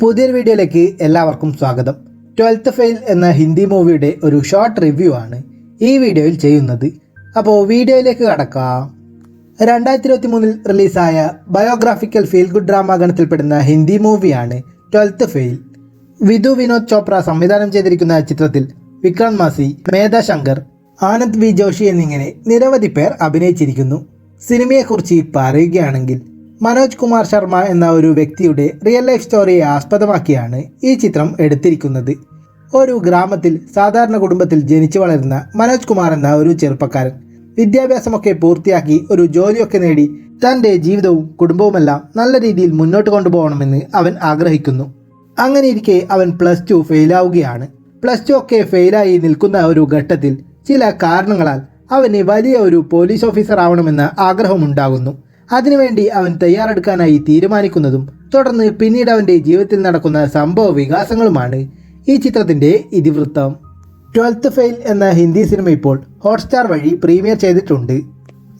പുതിയൊരു വീഡിയോയിലേക്ക് എല്ലാവർക്കും സ്വാഗതം. 12th ഫെയിൽ എന്ന ഹിന്ദി മൂവിയുടെ ഒരു ഷോർട്ട് റിവ്യൂ ആണ് ഈ വീഡിയോയിൽ ചെയ്യുന്നത്. അപ്പോൾ വീഡിയോയിലേക്ക് കടക്കാം. 2023 റിലീസായ ബയോഗ്രാഫിക്കൽ ഫീൽ ഗുഡ് ഡ്രാമ ഗണത്തിൽപ്പെടുന്ന ഹിന്ദി മൂവിയാണ് 12th ഫെയിൽ. വിധു വിനോദ് ചോപ്ര സംവിധാനം ചെയ്തിരിക്കുന്ന ചിത്രത്തിൽ വിക്രാന്ത് മാസി, മേധ ശങ്കർ, ആനന്ദ് വി ജോഷി എന്നിങ്ങനെ നിരവധി പേർ അഭിനയിച്ചിരിക്കുന്നു. സിനിമയെക്കുറിച്ച് പറയുകയാണെങ്കിൽ മനോജ് കുമാർ ശർമ്മ എന്ന ഒരു വ്യക്തിയുടെ റിയൽ ലൈഫ് സ്റ്റോറിയെ ആസ്പദമാക്കിയാണ് ഈ ചിത്രം എടുത്തിരിക്കുന്നത്. ഒരു ഗ്രാമത്തിൽ സാധാരണ കുടുംബത്തിൽ ജനിച്ചു വളരുന്ന മനോജ് കുമാർ എന്ന ഒരു ചെറുപ്പക്കാരൻ വിദ്യാഭ്യാസമൊക്കെ പൂർത്തിയാക്കി ഒരു ജോലിയൊക്കെ നേടി തൻ്റെ ജീവിതവും കുടുംബവുമെല്ലാം നല്ല രീതിയിൽ മുന്നോട്ട് കൊണ്ടുപോകണമെന്ന് അവൻ ആഗ്രഹിക്കുന്നു. അങ്ങനെയിരിക്കെ അവൻ +2 ഫെയിലാവുകയാണ്. +2 ഒക്കെ ഫെയിലായി നിൽക്കുന്ന ഒരു ഘട്ടത്തിൽ ചില കാരണങ്ങളാൽ അവന് വലിയ ഒരു പോലീസ് ഓഫീസർ ആവണമെന്ന ആഗ്രഹമുണ്ടാകുന്നു. അതിനുവേണ്ടി അവൻ തയ്യാറെടുക്കാനായി തീരുമാനിക്കുന്നതും തുടർന്ന് പിന്നീട് അവൻ്റെ ജീവിതത്തിൽ നടക്കുന്ന സംഭവ വികാസങ്ങളുമാണ് ഈ ചിത്രത്തിൻ്റെ ഇതിവൃത്തം. 12th ഫെയിൽ എന്ന ഹിന്ദി സിനിമ ഇപ്പോൾ ഹോട്ട്സ്റ്റാർ വഴി പ്രീമിയർ ചെയ്തിട്ടുണ്ട്.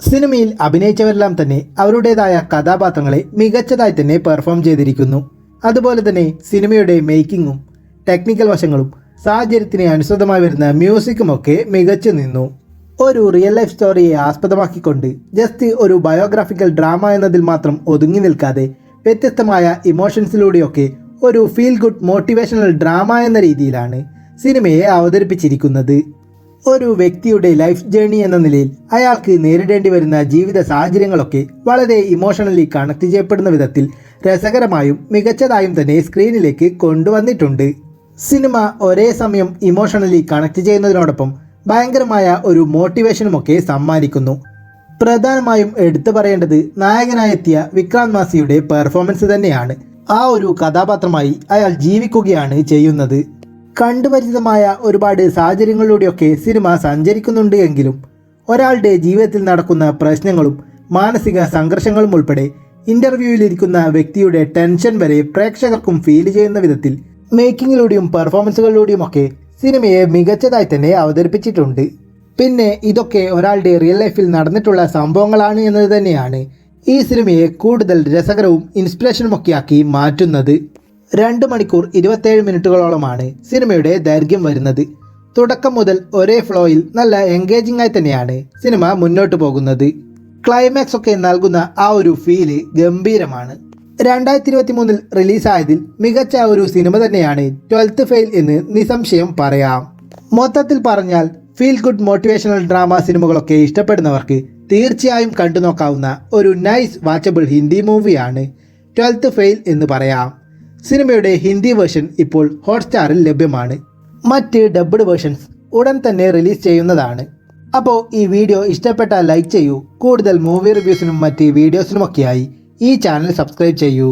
സിനിമയിൽ അഭിനയിച്ചവരെല്ലാം തന്നെ അവരുടേതായ കഥാപാത്രങ്ങളെ മികച്ചതായി തന്നെ പെർഫോം ചെയ്തിരിക്കുന്നു. അതുപോലെ തന്നെ സിനിമയുടെ മേക്കിങ്ങും ടെക്നിക്കൽ വശങ്ങളും സാഹചര്യത്തിന് അനുസൃതമായി വരുന്ന മ്യൂസിക്കുമൊക്കെ മികച്ചു നിന്നു. ഒരു റിയൽ ലൈഫ് സ്റ്റോറിയെ ആസ്പദമാക്കിക്കൊണ്ട് ജസ്റ്റ് ഒരു ബയോഗ്രാഫിക്കൽ ഡ്രാമ എന്നതിൽ മാത്രം ഒതുങ്ങി നിൽക്കാതെ വ്യത്യസ്തമായ ഇമോഷൻസിലൂടെയൊക്കെ ഒരു ഫീൽ ഗുഡ് മോട്ടിവേഷണൽ ഡ്രാമ എന്ന രീതിയിലാണ് സിനിമയെ അവതരിപ്പിച്ചിരിക്കുന്നത്. ഒരു വ്യക്തിയുടെ ലൈഫ് ജേർണി എന്ന നിലയിൽ അയാൾക്ക് നേരിടേണ്ടി വരുന്ന ജീവിത സാഹചര്യങ്ങളൊക്കെ വളരെ ഇമോഷണലി കണക്ട് ചെയ്യപ്പെടുന്ന വിധത്തിൽ രസകരമായും മികച്ചതായും തന്നെ സ്ക്രീനിലേക്ക് കൊണ്ടുവന്നിട്ടുണ്ട്. സിനിമ ഒരേ സമയം ഇമോഷണലി കണക്ട് ചെയ്യുന്നതിനോടൊപ്പം ഭയങ്കരമായ ഒരു മോട്ടിവേഷനുമൊക്കെ സമ്മാനിക്കുന്നു. പ്രധാനമായും എടുത്തു പറയേണ്ടത് നായകനായെത്തിയ വിക്രാന്ത് മാസിയുടെ പെർഫോമൻസ് തന്നെയാണ്. ആ ഒരു കഥാപാത്രമായി അയാൾ ജീവിക്കുകയാണ് ചെയ്യുന്നത്. കണ്ടുപരിചിതമായ ഒരുപാട് സാഹചര്യങ്ങളിലൂടെയൊക്കെ സിനിമ സഞ്ചരിക്കുന്നുണ്ട് എങ്കിലും ഒരാളുടെ ജീവിതത്തിൽ നടക്കുന്ന പ്രശ്നങ്ങളും മാനസിക സംഘർഷങ്ങളും ഉൾപ്പെടെ ഇൻ്റർവ്യൂവിലിരിക്കുന്ന വ്യക്തിയുടെ ടെൻഷൻ വരെ പ്രേക്ഷകർക്കും ഫീൽ ചെയ്യുന്ന വിധത്തിൽ മേക്കിങ്ങിലൂടെയും പെർഫോമൻസുകളിലൂടെയുമൊക്കെ സിനിമയെ മികച്ചതായി തന്നെ അവതരിപ്പിച്ചിട്ടുണ്ട്. പിന്നെ ഇതൊക്കെ ഒരാളുടെ റിയൽ ലൈഫിൽ നടന്നിട്ടുള്ള സംഭവങ്ങളാണ് എന്നത് തന്നെയാണ് ഈ സിനിമയെ കൂടുതൽ രസകരവും ഇൻസ്പിറേഷനുമൊക്കെയാക്കി മാറ്റുന്നത്. 2 മണിക്കൂർ 27 മിനിറ്റുകളോളമാണ് സിനിമയുടെ ദൈർഘ്യം വരുന്നത്. തുടക്കം മുതൽ ഒരേ ഫ്ലോയിൽ നല്ല എൻഗേജിംഗ് ആയി തന്നെയാണ് സിനിമ മുന്നോട്ട് പോകുന്നത്. ക്ലൈമാക്സ് ഒക്കെ നൽകുന്ന ആ ഒരു ഫീല് ഗംഭീരമാണ്. 2023 റിലീസായതിൽ മികച്ച ഒരു സിനിമ തന്നെയാണ് 12th ഫെയിൽ എന്ന് നിസ്സംശയം പറയാം. മൊത്തത്തിൽ പറഞ്ഞാൽ ഫീൽ ഗുഡ് മോട്ടിവേഷണൽ ഡ്രാമ സിനിമകളൊക്കെ ഇഷ്ടപ്പെടുന്നവർക്ക് തീർച്ചയായും കണ്ടു നോക്കാവുന്ന ഒരു നൈസ് വാച്ചബിൾ ഹിന്ദി മൂവിയാണ് 12th ഫെയിൽ എന്ന് പറയാം. സിനിമയുടെ ഹിന്ദി വേർഷൻ ഇപ്പോൾ ഹോട്ട്സ്റ്റാറിൽ ലഭ്യമാണ്. മറ്റ് ഡബ്ഡ് വേർഷൻസ് ഉടൻ തന്നെ റിലീസ് ചെയ്യുന്നതാണ്. അപ്പോൾ ഈ വീഡിയോ ഇഷ്ടപ്പെട്ടാൽ ലൈക്ക് ചെയ്യൂ. കൂടുതൽ മൂവി റിവ്യൂസിനും മറ്റ് വീഡിയോസിനുമൊക്കെയായി ഈ ചാനൽ സബ്സ്ക്രൈബ് ചെയ്യൂ.